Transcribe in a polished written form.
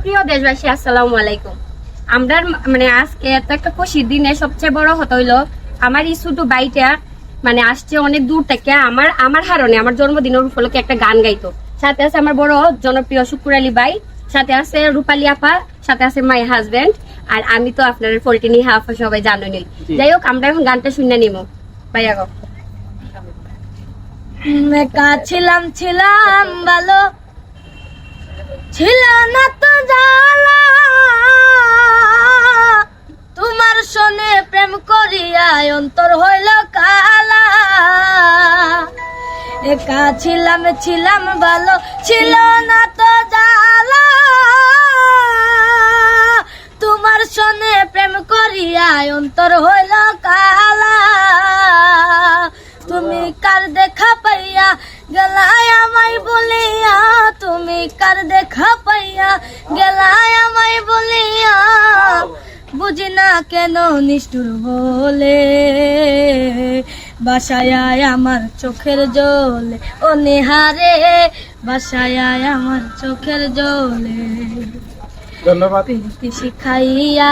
প্রিয় দেশবাসী, আসসালামু আলাইকুম। আমরা মানে আজকে এত একটা খুশির দিনে সবচেয়ে বড় কথা হইলো আমার এই ছোট বাইটা মানে আসছে অনেক দূর থেকে আমার হারণে আমার জন্মদিনের উপলক্ষে একটা গান গাইতো। সাথে আছে আমার বড় জনপ্রিয় শুকুর আলী ভাই, সাথে আছে রূপালী আপা, সাথে আছে মাই হাজবেন্ড, আর আমি তো আপনার ফলটিনি হাফ সবাই জানেন। যাই হোক, আমরা এখন গানটা শুনে নিবো। ভাইয়া গো। ছিলাম ভালো, ছিল না তো জালা, তোমার সনে প্রেম করিয়া অন্তর হইল কালা। একা ছিলাম ভালো, ছিল না তো জালা, তোমার সনে প্রেম করিয়া অন্তর হইল কালা। তুমি কার দেখা পাইয়া গেলাই আমায় বলিয়া, তুমি কার দেখা পাইয়া গেলাই আমায় বলিয়া, বুঝি না কেন নিষ্ঠুর বলে, বাসায় আমার চোখের জলে ও নেহারে, বাসায় আমার চোখের জলে। ধন্যবাদ। শিখাইয়া